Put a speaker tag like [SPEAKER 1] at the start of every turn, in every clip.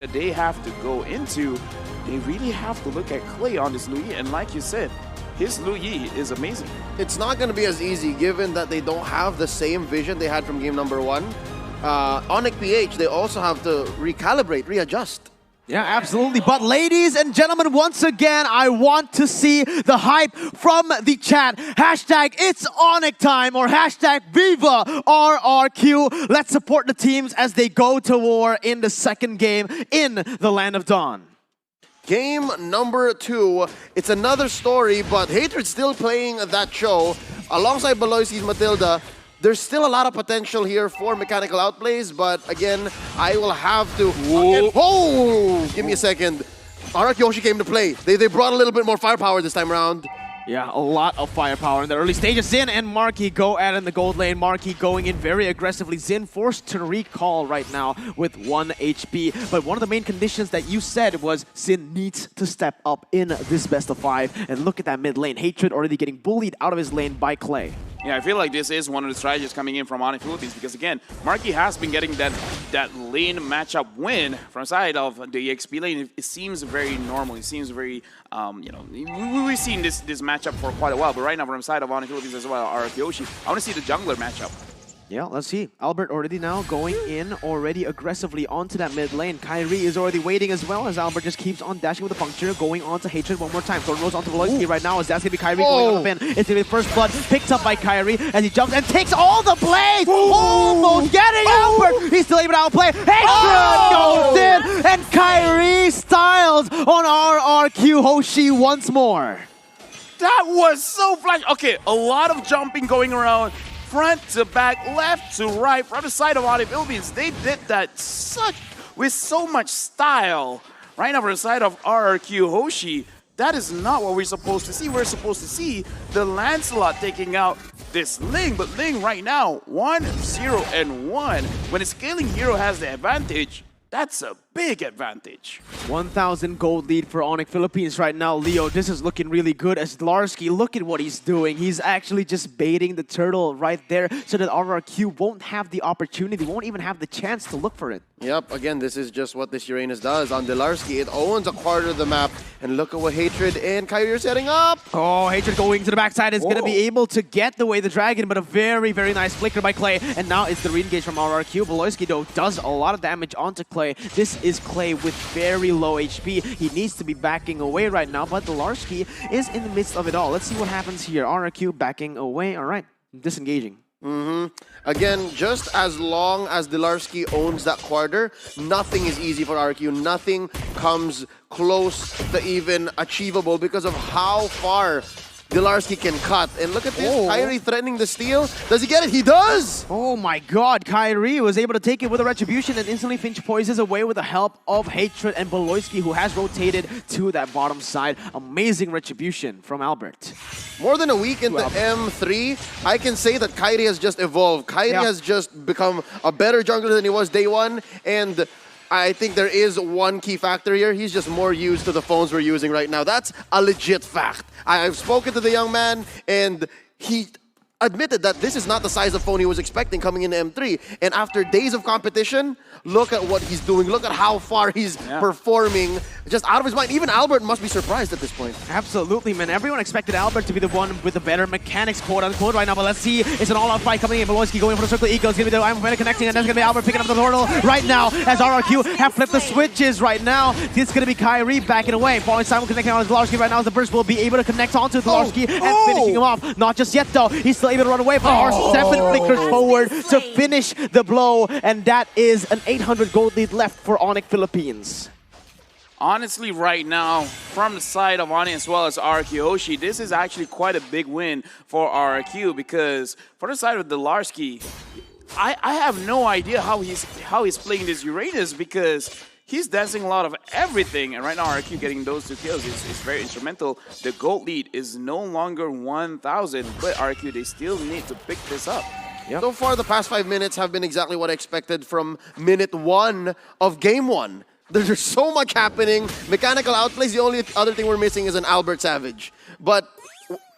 [SPEAKER 1] that they have to go into, they really have to look at Clay on this Lu Yi. And like you said, his Lu Yi is amazing.
[SPEAKER 2] It's not going to be as easy given that they don't have the same vision they had from game number 1. Onic PH, they also have to recalibrate, readjust.
[SPEAKER 3] Yeah, absolutely. But ladies and gentlemen, once again, I want to see the hype from the chat. Hashtag it's Onic time or hashtag VIVO RRQ. Let's support the teams as they go to war in the second game in the Land of Dawn.
[SPEAKER 2] Game number 2, it's another story, but Hatred's still playing that show. Alongside Beloyski's Matilda, there's still a lot of potential here for mechanical outplays, but again, I will have to... Oh! Give me a second. RRQ HOSHI came to play. They brought a little bit more firepower this time around.
[SPEAKER 3] Yeah, a lot of firepower in the early stages. Zin and Marky go at it in the gold lane. Marky going in very aggressively. Zin forced to recall right now with 1 HP. But one of the main conditions that you said was Zin needs to step up in this best of 5. And look at that mid lane. Hatred already getting bullied out of his lane by Clay.
[SPEAKER 1] Yeah, I feel like this is one of the strategies coming in from Onic Philippines because, again, Marky has been getting that lane matchup win from side of the EXP lane. It seems very normal. It seems very, you know, we've seen this matchup for quite a while, but right now from side of Onic Philippines as well, RRQ HOSHI, I want to see the jungler matchup.
[SPEAKER 3] Yeah, let's see. Albert already now going in already aggressively onto that mid lane. Kyrie is already waiting as well as Albert just keeps on dashing with the puncture, going on to Hatred one more time. Thorn Rose onto Beloyski right now as that's going to be Kyrie going on the pin. It's going to be first blood picked up by Kyrie as he jumps and takes all the plays. Almost getting Albert. He's still able to outplay. Hatred goes in and Kyrie styles on RRQ HOSHI once more.
[SPEAKER 1] That was so flash. Okay, a lot of jumping going around. Front to back, left to right, from the side of Onic Philippines. They did that with so much style. Right now from the side of RRQ HOSHI, that is not what we're supposed to see. We're supposed to see the Lancelot taking out this Ling, but Ling right now, 1-0-1. When a scaling hero has the advantage, that's a big advantage. 1,000
[SPEAKER 3] gold lead for Onic Philippines right now. Leo, this is looking really good as Larsky, look at what he's doing. He's actually just baiting the turtle right there so that RRQ won't have the opportunity, won't even have the chance to look for it.
[SPEAKER 2] Yep, again, this is just what this Uranus does on Delarsky. It owns a quarter of the map, and look at what Hatred and Kyrie are setting up.
[SPEAKER 3] Oh, Hatred going to the backside is going to be able to get the way the dragon, but a very, very nice flicker by Clay. And now it's the re-engage from RRQ. Beloyski, though, does a lot of damage onto Clay. This is Clay with very low HP. He needs to be backing away right now, but Delarsky is in the midst of it all. Let's see what happens here. RRQ backing away. All right, disengaging.
[SPEAKER 2] Again, just as long as Delarsky owns that quarter, nothing is easy for RRQ. Nothing comes close to even achievable because of how far Delarsky can cut. And look at this, Kyrie threatening the steal. Does he get it? He does!
[SPEAKER 3] Oh my god, Kyrie was able to take it with a retribution and instantly Finch poises away with the help of Hatred and Beloyski, who has rotated to that bottom side. Amazing retribution from Albert.
[SPEAKER 2] More than a week into M3, I can say that Kyrie has just evolved. Kyrie has just become a better jungler than he was day 1, and I think there is one key factor here. He's just more used to the phones we're using right now. That's a legit fact. I've spoken to the young man, and he admitted that this is not the size of phone he was expecting coming into M3. And after days of competition, look at what he's doing. Look at how far he's performing. Just out of his mind. Even Albert must be surprised at this point.
[SPEAKER 3] Absolutely, man. Everyone expected Albert to be the one with the better mechanics, quote-unquote, right now. But let's see. It's an all-out fight coming in. Beloyski going for the circle eagle. It's going to be the Iron connecting, and that's going to be Albert picking up the portal right now as RRQ have flipped the switches right now. It's going to be Kyrie backing away. Falling Simon connecting on Delarsky right now as the burst will be able to connect onto Delarsky and finishing him off. Not just yet, though. He's still able to run away, but R7 flickers forward to finish the blow, and that is an 800 gold lead left for Onic Philippines.
[SPEAKER 1] Honestly, right now, from the side of Onic as well as RRQ HOSHI, this is actually quite a big win for RRQ because for the side of Delarsky, I have no idea how he's playing this Uranus because he's dancing a lot of everything, and right now RRQ getting those 2 kills is very instrumental. The gold lead is no longer 1,000, but RRQ, they still need to pick this up.
[SPEAKER 2] So far, the past 5 minutes have been exactly what I expected from minute 1 of game 1. There's so much happening. Mechanical outplays, the only other thing we're missing is an Albert Savage. But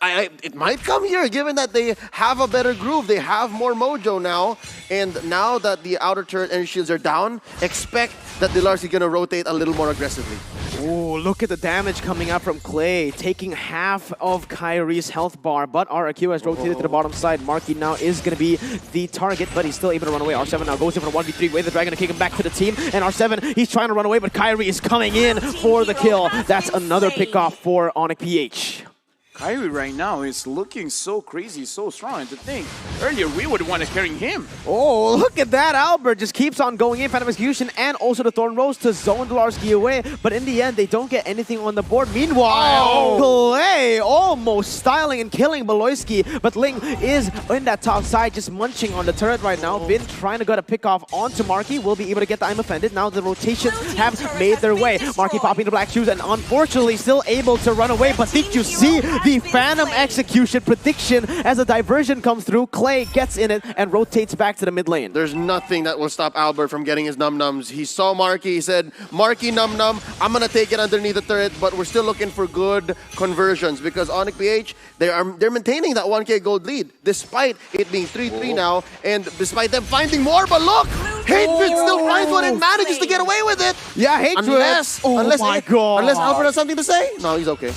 [SPEAKER 2] it might come here, given that they have a better groove. They have more mojo now. And now that the outer turret energy shields are down, expect that Delar's going to rotate a little more aggressively.
[SPEAKER 3] Oh, look at the damage coming out from Clay, taking half of Kyrie's health bar, but RRQ has rotated to the bottom side. Marky now is going to be the target, but he's still able to run away. R7 now goes in for a 1v3 with the Dragon to kick him back to the team, and R7, he's trying to run away, but Kyrie is coming in for the kill. That's another pickoff for Onic PH.
[SPEAKER 1] Kyrie right now is looking so crazy, so strong. And to think, earlier we would want to carry him.
[SPEAKER 3] Oh, look at that. Albert just keeps on going in. Phantom Execution and also the Thorn Rose to zone Delarski away. But in the end, they don't get anything on the board. Meanwhile, Clay almost styling and killing Beloyski. But Ling is in that top side, just munching on the turret right now. Vin trying to get a pick off onto Marky. Will be able to get the I'm Offended. Now the rotations have made their way. Marky popping the black shoes and unfortunately still able to run away. But did you see the Phantom Execution prediction as a diversion comes through? Clay gets in it and rotates back to the mid lane.
[SPEAKER 2] There's nothing that will stop Albert from getting his num-nums. He saw Marky, he said, Marky num-num, I'm gonna take it underneath the turret, but we're still looking for good conversions because Onic PH, they're maintaining that 1k gold lead despite it being 3-3 now, and despite them finding more, but look! Hatred still finds one and manages to get away with it!
[SPEAKER 3] Yeah, Hatred!
[SPEAKER 2] Unless Albert has something to say? No, he's okay.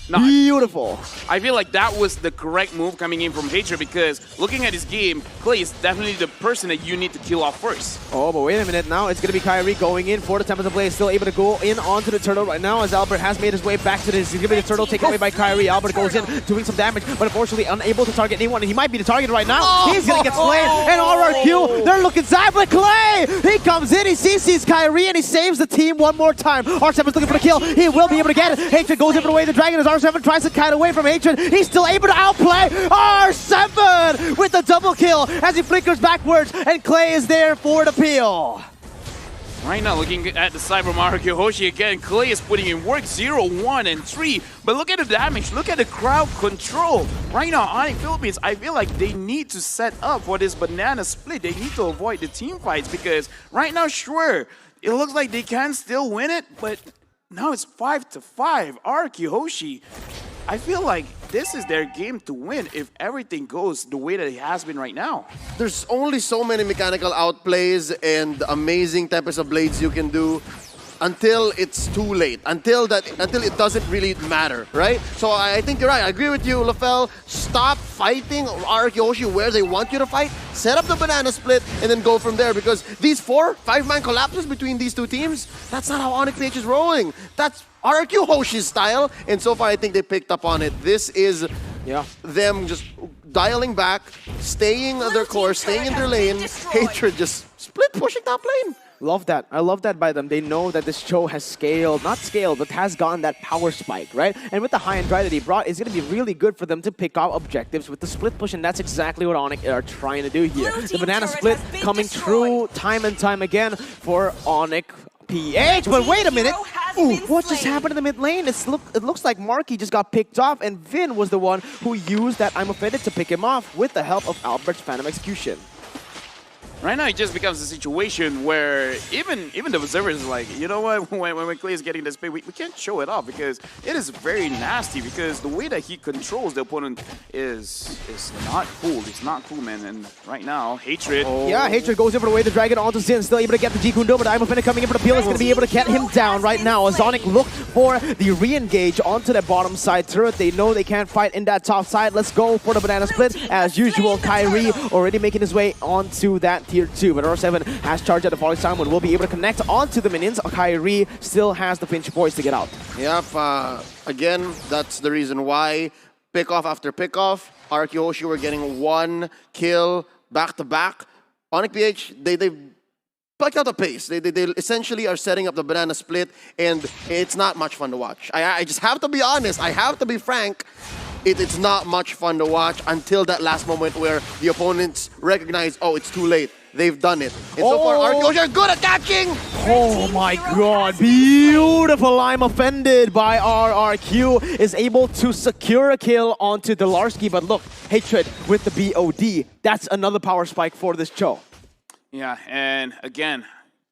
[SPEAKER 1] No,
[SPEAKER 3] beautiful.
[SPEAKER 1] I feel like that was the correct move coming in from Hatred because looking at his game, Clay is definitely the person that you need to kill off first.
[SPEAKER 3] Oh, but wait a minute. Now it's going to be Kyrie going in for the Tempest of Play. Still able to go in onto the turtle right now as Albert has made his way back to this. He's going to be the turtle taken away by Kyrie. Albert goes in doing some damage, but unfortunately unable to target anyone. And he might be the target right now. He's going to get slain. And RRQ, they're looking sad, but Clay, he comes in, he CCs Kyrie, and he saves the team one more time. R7's looking for the kill. He will be able to get it. Hatred goes in for the way the Dragon is R7 tries to kite away from Hatred. He's still able to outplay R7 with the double kill as he flickers backwards, and Clay is there for the peel.
[SPEAKER 1] Right now, looking at the side from RRQ HOSHI again, Clay is putting in work 0, 1, and 3. But look at the damage, look at the crowd control. Right now, Onic Philippines, I feel like they need to set up for this banana split. They need to avoid the team fights because right now, sure, it looks like they can still win it, but now it's 5-5. RRQ HOSHI, I feel like this is their game to win if everything goes the way that it has been right now.
[SPEAKER 2] There's only so many mechanical outplays and amazing Tempest of Blades you can do until it's too late, until it doesn't really matter, right? So I think you're right. I agree with you, LaFell. Stop fighting RRQ HOSHI where they want you to fight. Set up the banana split and then go from there because these 4-5-man collapses between these two teams, that's not how Onic PH is rolling. That's RRQ HOSHI's style, and so far I think they picked up on it. This is them just dialing back, staying on their course, staying in their lane. Hatred just split pushing top lane.
[SPEAKER 3] Love that. I love that by them. They know that this show has scaled, not scaled, but has gotten that power spike, right? And with the high and dry that he brought, it's going to be really good for them to pick out objectives with the split push, and that's exactly what Onic are trying to do here. The banana split coming true time and time again for Onic PH. But wait a minute. Ooh, what just happened in the mid lane? It looks like Marky just got picked off, and Vin was the one who used that I'm Offended to pick him off with the help of Albert's Phantom Execution.
[SPEAKER 1] Right now, it just becomes a situation where even the observers is like, you know what, when Clay is getting this pick, we can't show it off because it is very nasty because the way that he controls the opponent is not cool. It's not cool, man. And right now, Hatred.
[SPEAKER 3] Oh. Yeah, Hatred goes in for the way the Dragon onto Zin, still able to get the G-Kundo, but I'm Offended coming in for the peel is going to be able to get him down right now as Onic look for the re-engage onto the bottom side turret. They know they can't fight in that top side. Let's go for the banana split. As usual, Kyrie already making his way onto that tier 2, but R7 has charged at the falling Simon, will be able to connect onto the minions. Kyrie still has the pinch poise to get out.
[SPEAKER 2] Yep, again, that's the reason why pickoff after pickoff, RRQ HOSHI were getting 1 kill back-to-back. Onic PH, they've plucked out the pace. They essentially are setting up the banana split, and it's not much fun to watch. I just have to be honest, I have to be frank. It's not much fun to watch until that last moment where the opponents recognize, oh, it's too late. They've done it. And so far, RRQ HOSHI are good at catching!
[SPEAKER 3] Oh my god, beautiful I'm Offended by RRQ is able to secure a kill onto Delarski, but look, Hatred with the BOD. That's another power spike for this show.
[SPEAKER 1] Yeah, and again,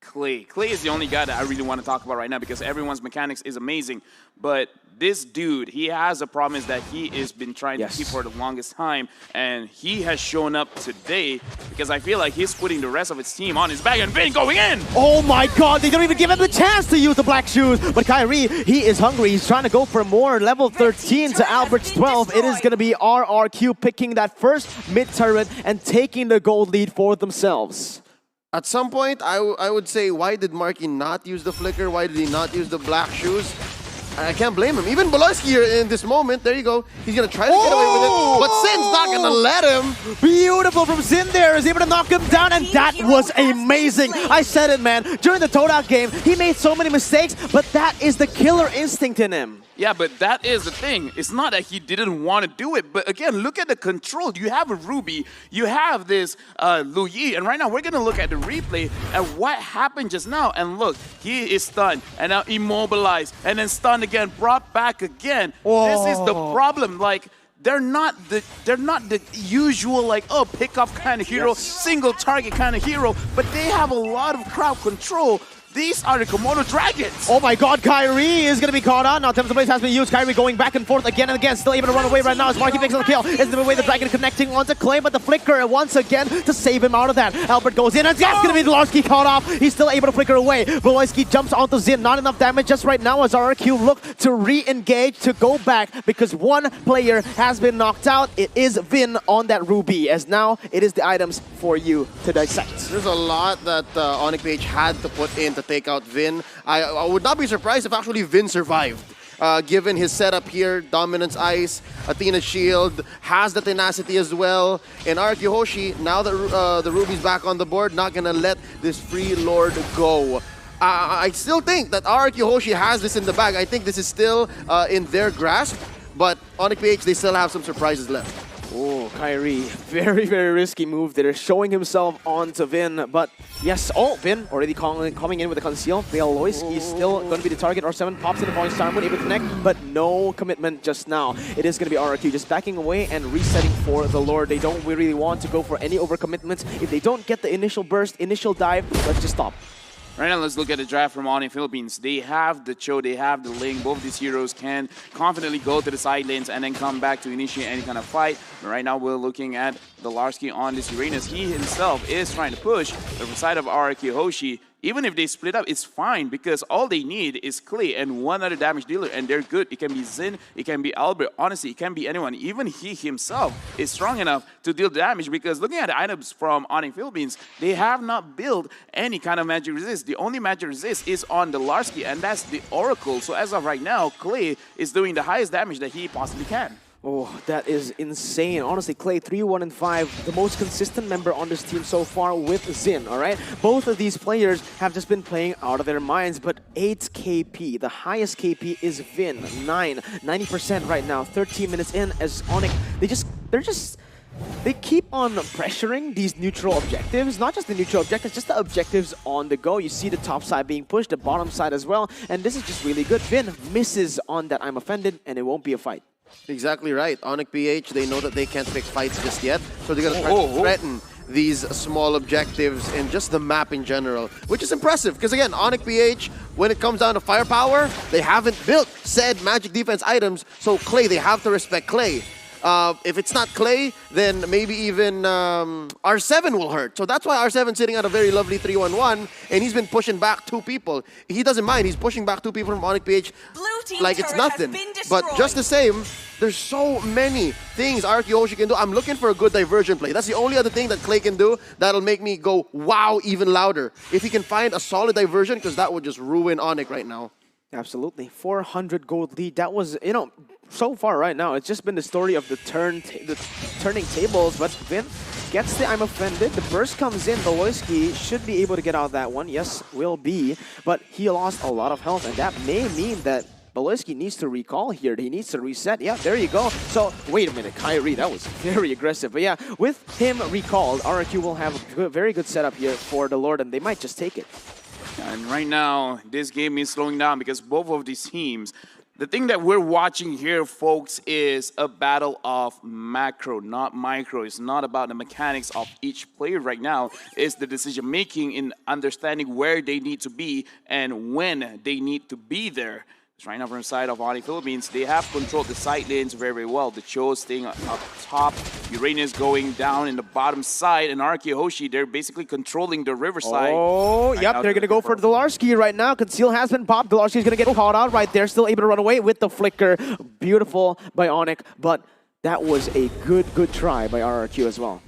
[SPEAKER 1] Clay. Clay is the only guy that I really want to talk about right now because everyone's mechanics is amazing. But this dude, he has a promise that he has been trying to keep for the longest time. And he has shown up today because I feel like he's putting the rest of his team on his back and Vin going in.
[SPEAKER 3] Oh my god, they don't even give him the chance to use the black shoes. But Kyrie, he is hungry. He's trying to go for more. Level 13 to Albert's 12. It is going to be RRQ picking that first mid turret and taking the gold lead for themselves.
[SPEAKER 2] At some point, I would say, why did Marky not use the flicker? Why did he not use the black shoes? I can't blame him. Even Bolowski here in this moment, there you go. He's going to try to get away with it, but Sin's not going to let him.
[SPEAKER 3] Beautiful from Sin there. Is able to knock him down, and that was amazing. I said it, man. During the TODAK game, he made so many mistakes, but that is the killer instinct in him.
[SPEAKER 1] Yeah, but that is the thing. It's not that he didn't want to do it, but again, look at the control. You have a Ruby, you have this Lu Yi, and right now we're going to look at the replay at what happened just now. And look, he is stunned, and now immobilized, and then stunned again, brought back again. This is the problem. Like, they're not the usual like pick up kind of hero, single target kind of hero, but they have a lot of crowd control. These are the Komodo Dragons.
[SPEAKER 3] Oh my god, Kyrie is going to be caught on. Now, Tempest Blaze has been used. Kyrie going back and forth again and again. Still able to run away right now as Marky picks up the kill. Is the way the Dragon connecting onto Clay, but the flicker once again to save him out of that. Albert goes in, and that's going to be Zlarski caught off. He's still able to flicker away. Voloisky jumps onto Zin. Not enough damage just right now as RRQ look to re-engage, to go back, because one player has been knocked out. It is Vin on that Ruby, as now it is the items for you to dissect.
[SPEAKER 2] There's a lot that Onic PH had to put in to take out Vin. I would not be surprised if actually Vin survived. Given his setup here, Dominance Ice, Athena's Shield, has the tenacity as well. And RRQ HOSHI, now that the Ruby's back on the board, not gonna let this free Lord go. I still think that RRQ HOSHI has this in the bag. I think this is still in their grasp, but Onic PH, they still have some surprises left.
[SPEAKER 3] Oh, Kyrie, very, very risky move there, showing himself onto Vin, but yes, Vin already coming in with a conceal. Voloisky is still going to be the target. R7 pops in the point, Starman able to connect, but no commitment just now. It is going to be RRQ just backing away and resetting for the Lord. They don't really want to go for any overcommitments. If they don't get the initial burst, initial dive, let's just stop.
[SPEAKER 1] Right now, let's look at the draft from Onic Philippines. They have the Cho, they have the Ling. Both of these heroes can confidently go to the side lanes and then come back to initiate any kind of fight. But right now, we're looking at the Zlarski on this Uranus. He himself is trying to push the side of RRQ HOSHI. Even if they split up, it's fine because all they need is Clay and one other damage dealer, and they're good. It can be Zin, it can be Albert. Honestly, it can be anyone. Even he himself is strong enough to deal damage because looking at the items from Onic Philippines, they have not built any kind of magic resist. The only magic resist is on the Zlarski, and that's the Oracle. So as of right now, Clay is doing the highest damage that he possibly can.
[SPEAKER 3] Oh, that is insane. Honestly, Clay, 3-1 and 5, the most consistent member on this team so far with Zin, all right? Both of these players have just been playing out of their minds, but 8 KP, the highest KP is Vin, 90% right now, 13 minutes in as Onic, they keep on pressuring these neutral objectives, not just the neutral objectives, just the objectives on the go. You see the top side being pushed, the bottom side as well, and this is just really good. Vin misses on that I'm offended, and it won't be a fight.
[SPEAKER 2] Exactly right. Onic PH, they know that they can't pick fights just yet, so they're going to try to threaten these small objectives and just the map in general, which is impressive because, again, Onic PH, when it comes down to firepower, they haven't built said magic defense items, so Clay, they have to respect Clay. If it's not Clay, then maybe even R7 will hurt. So that's why R7's sitting at a very lovely 3-1-1, and he's been pushing back 2 people. He doesn't mind. He's pushing back 2 people from Onic PH like it's nothing. But just the same, there's so many things RRQ HOSHI can do. I'm looking for a good diversion play. That's the only other thing that Clay can do that'll make me go, wow, even louder. If he can find a solid diversion, because that would just ruin Onic right now.
[SPEAKER 3] Absolutely. 400 gold lead. That was, you know, so far right now, it's just been the story of the turning tables, but Vin gets the I'm offended. The burst comes in. Voloisky should be able to get out that one. Yes, will be, but he lost a lot of health, and that may mean that Voloisky needs to recall here. He needs to reset. Yeah, there you go. So, wait a minute, Kyrie, that was very aggressive. But yeah, with him recalled, RRQ will have a very good setup here for the Lord, and they might just take it.
[SPEAKER 1] And right now, this game is slowing down because both of these teams, The thing that we're watching here, folks, is a battle of macro, not micro. It's not about the mechanics of each player right now. It's the decision making in understanding where they need to be and when they need to be there. Right now from the side of Onic Philippines, they have controlled the side lanes very, very well. The Cho staying up top, Uranus going down in the bottom side, and RRQ HOSHI, they're basically controlling the riverside.
[SPEAKER 3] Oh, yep, they're going to go for Dolarski right now. Conceal has been popped. Dolarski is going to get caught out right there, still able to run away with the flicker. Beautiful by Onic, but that was a good try by RRQ as well.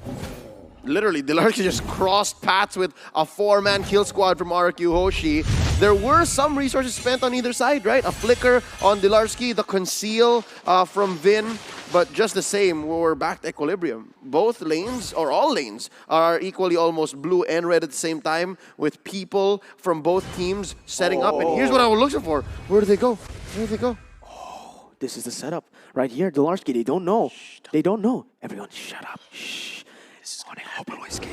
[SPEAKER 2] Literally, Dolarski just crossed paths with a 4-man kill squad from RRQ HOSHI. There were some resources spent on either side, right? A flicker on Dolarski, the conceal from Vin, but just the same, we're back to equilibrium. Both lanes, or all lanes, are equally almost blue and red at the same time, with people from both teams setting up. And here's what I was looking for. Where do they go? Where do they go?
[SPEAKER 3] Oh, this is the setup right here. Dolarski, they don't know. They don't know. Everyone, shut up. Shh. This is Onic.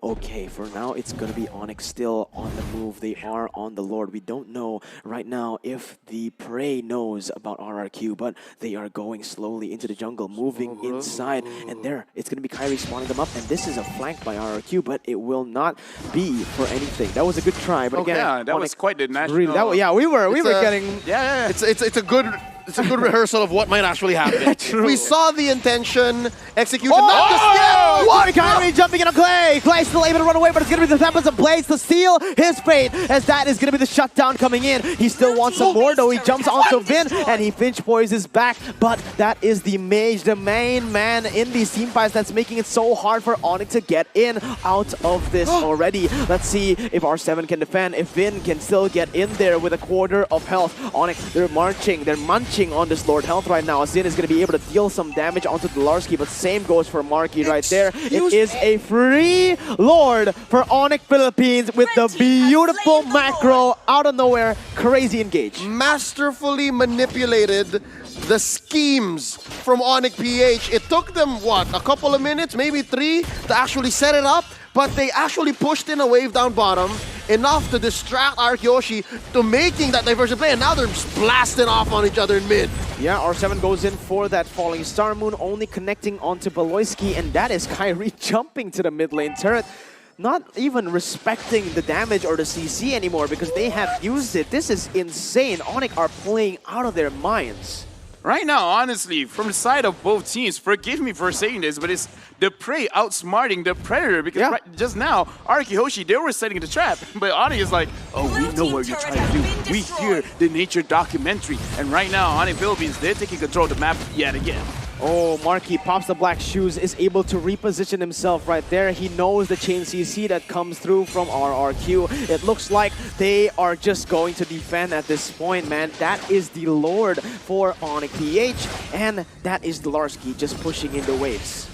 [SPEAKER 3] Okay, for now, it's going to be Onic still on the move. They are on the Lord. We don't know right now if the Prey knows about RRQ, but they are going slowly into the jungle, moving inside. And there, it's going to be Kyrie spawning them up. And this is a flank by RRQ, but it will not be for anything. That was a good try, but again,
[SPEAKER 1] yeah, that was quite the national.
[SPEAKER 3] Really, yeah, we were getting.
[SPEAKER 2] Yeah. It's a good. It's a good rehearsal of what might actually happen. We saw the intention, execution, not just yet.
[SPEAKER 3] What? Kyrie jumping in on Clay. Clay still able to run away, but it's going to be the Tempest of Blades to seal his fate, as that is going to be the shutdown coming in. He still wants some more, though. He jumps onto Vin, and he pinch poises back, but that is the Mage, the main man in these team fights that's making it so hard for Onic to get in out of this already. Let's see if R7 can defend, if Vin can still get in there with a quarter of health. Onic, they're munching on this Lord health right now. Zin is going to be able to deal some damage onto Dolarski, but same goes for Marky right there. It is a free Lord for Onic Philippines with the beautiful macro out of nowhere. Crazy engage.
[SPEAKER 2] Masterfully manipulated the schemes from Onic PH. It took them, what, a couple of minutes, maybe 3, to actually set it up, but they actually pushed in a wave down bottom, enough to distract RRQ HOSHI to making that diversion play, and now they're just blasting off on each other in mid.
[SPEAKER 3] Yeah, R7 goes in for that Falling Star Moon, only connecting onto Beloyski, and that is Kyrie jumping to the mid lane turret. Not even respecting the damage or the CC anymore because they have used it. This is insane. Onic are playing out of their minds.
[SPEAKER 1] Right now, honestly, from the side of both teams, forgive me for saying this, but it's the Prey outsmarting the Predator, because just now, RRQ HOSHI, they were setting the trap, but Onic is like, oh, we know what you're trying to do. We hear the nature documentary, and right now, Onic Philippines, they're taking control of the map yet again.
[SPEAKER 3] Oh, Marky pops the black shoes, is able to reposition himself right there. He knows the chain CC that comes through from RRQ. It looks like they are just going to defend at this point, man. That is the Lord for Onic PH, and that is Dolarski just pushing in the waves.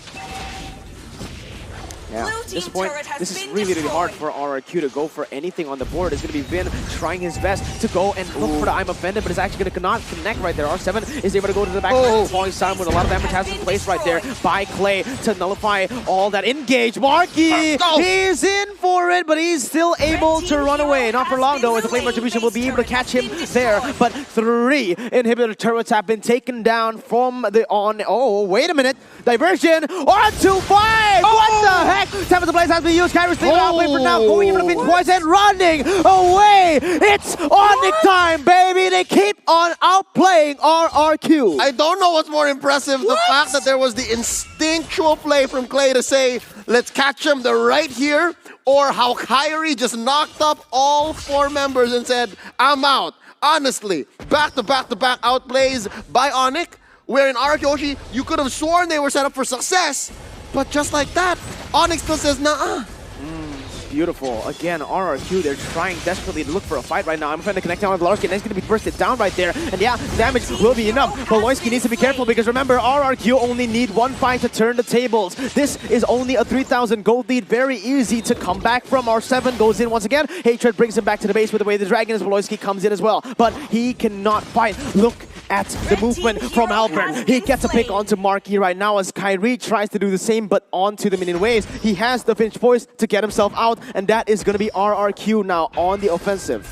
[SPEAKER 3] Yeah, at this point, this is really hard for RRQ to go for anything on the board. It's going to be Vin trying his best to go and look for the I'm Offended, but it's actually going to not connect right there. R7 is able to go to the back. Falling Star with a lot of damage has been placed right there by Clay to nullify all that engage. Marky, he's in for it, but he's still able to run away. Not for long, though, as the Flame Retribution will be able to catch him there. But 3 inhibitor turrets have been taken down from the on. Oh, wait a minute. Diversion. 1-2-5. What the heck? Tempest of Blaze has been used. Kyrie's leaving out play for now. Going even a pinch poison. Running away. It's Onic time, baby. They keep on outplaying RRQ.
[SPEAKER 2] I don't know what's more impressive. The fact that there was the instinctual play from Clay to say, let's catch him, they're right here, or how Kyrie just knocked up all 4 members and said, I'm out. Honestly, back-to-back-to-back outplays by Onic, where in RRQ HOSHI, you could have sworn they were set up for success. But just like that, Onic still says, nah.
[SPEAKER 3] Beautiful. Again, RRQ, they're trying desperately to look for a fight right now. I'm trying to connect down with Larkin, and he's going to be bursted down right there. And yeah, damage will be enough. Beloyski needs to be careful because remember, RRQ only need 1 fight to turn the tables. This is only a 3,000 gold lead. Very easy to come back from. R7 goes in once again. Hatred brings him back to the base with the way the Dragon is. Beloyski comes in as well. But he cannot fight. Look at the movement from Albert. He gets a pick onto Marky right now as Kyrie tries to do the same, but onto the minion waves. He has the Finch voice to get himself out, and that is going to be RRQ now on the offensive.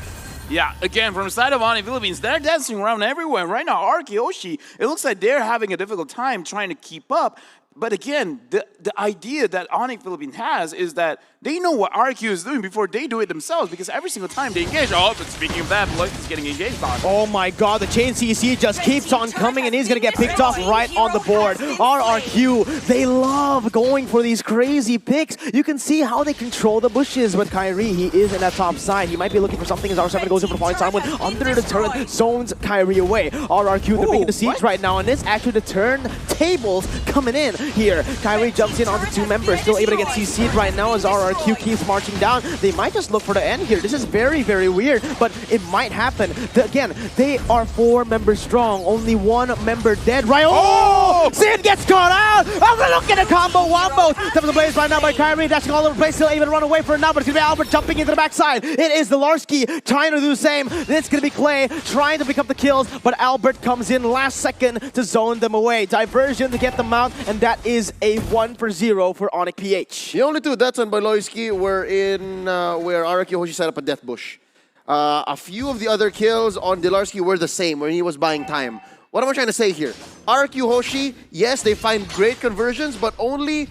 [SPEAKER 1] Yeah, again, from the side of Onic Philippines, they're dancing around everywhere. Right now, RRQ HOSHI, it looks like they're having a difficult time trying to keep up. But again, the idea that Onic Philippines has is that they know what RRQ is doing before they do it themselves, because every single time they engage, oh, but speaking of that, Blood is getting engaged on.
[SPEAKER 3] Oh my god, the chain CC just keeps on coming and he's gonna get picked off right on the board. RRQ, they love going for these crazy picks. You can see how they control the bushes with Kyrie. He is in that top side. He might be looking for something as R7 goes in for the falling Simon under the turret, zones Kyrie away. RRQ, they're making the siege right now, and it's actually the turntables coming in here. Kyrie jumps in onto 2 members, still able to get CC'd right now as RRQ keeps marching down. They might just look for the end here. This is very, very weird, but it might happen. Again, they are 4 members strong, only 1 member dead. Right? Oh! Sid gets caught out! Oh, look at the combo wombo! Top of the blaze right now by Kyrie, dashing all over the place, still able to run away for it now, but it's gonna be Albert jumping into the backside. It is the Larsky trying to do the same. It's gonna be Clay trying to pick up the kills, but Albert comes in last second to zone them away. Diversion to get them out, and that is a 1-for-0 for Onic PH.
[SPEAKER 2] The only 2 deaths on Baloyski were in where RRQ HOSHI set up a death bush. A few of the other kills on Delarski were the same, where he was buying time. What am I trying to say here? RRQ HOSHI, yes, they find great conversions, but only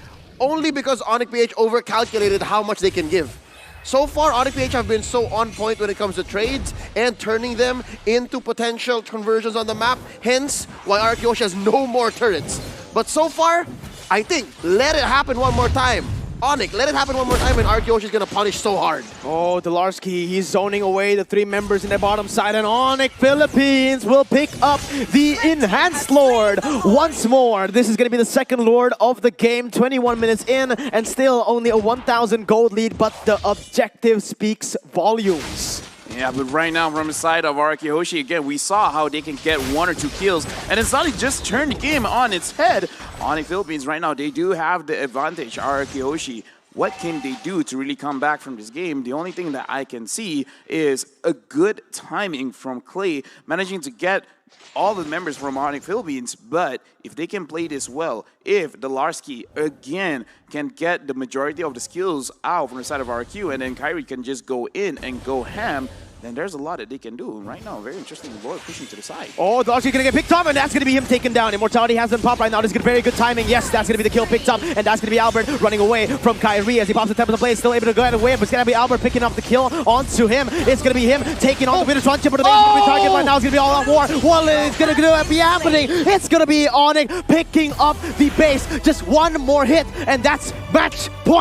[SPEAKER 2] because Onic PH overcalculated how much they can give. So far, Onic PH have been so on point when it comes to trades and turning them into potential conversions on the map, hence why RRQ HOSHI has no more turrets. But so far, I think, let it happen one more time. Onic, let it happen one more time and RRQ HOSHI is going to punish so hard.
[SPEAKER 3] Oh, Delarski, he's zoning away the 3 members in the bottom side, and Onic Philippines will pick up the Enhanced Lord once more. This is going to be the 2nd Lord of the game, 21 minutes in, and still only a 1,000 gold lead, but the objective speaks volumes.
[SPEAKER 1] Yeah, but right now from the side of RRQ HOSHI, again, we saw how they can get 1 or 2 kills, and it's not just turned the game on its head. Onic Philippines right now, they do have the advantage, RRQ HOSHI. What can they do to really come back from this game? The only thing that I can see is a good timing from Clay, managing to get all the members from Onic Philippines, but if they can play this well, if Delarski again can get the majority of the skills out from the side of RRQ, and then Kyrie can just go in and go ham, then there's a lot that they can do. Right now, very interesting Lord pushing to the side.
[SPEAKER 3] Oh, Delarski gonna get picked up, and that's gonna be him taken down. Immortality has been popped right now. This is very good timing. Yes, that's gonna be the kill picked up, and that's gonna be Albert running away from Kyrie as he pops the temple to play. Still able to go away, but it's gonna be Albert picking up the kill onto him. It's gonna be him taking on the winner's run chip, but the main target right now is gonna be all out war. What is gonna be happening? It's gonna be Onic picking up the base. Just 1 more hit, and that's match point.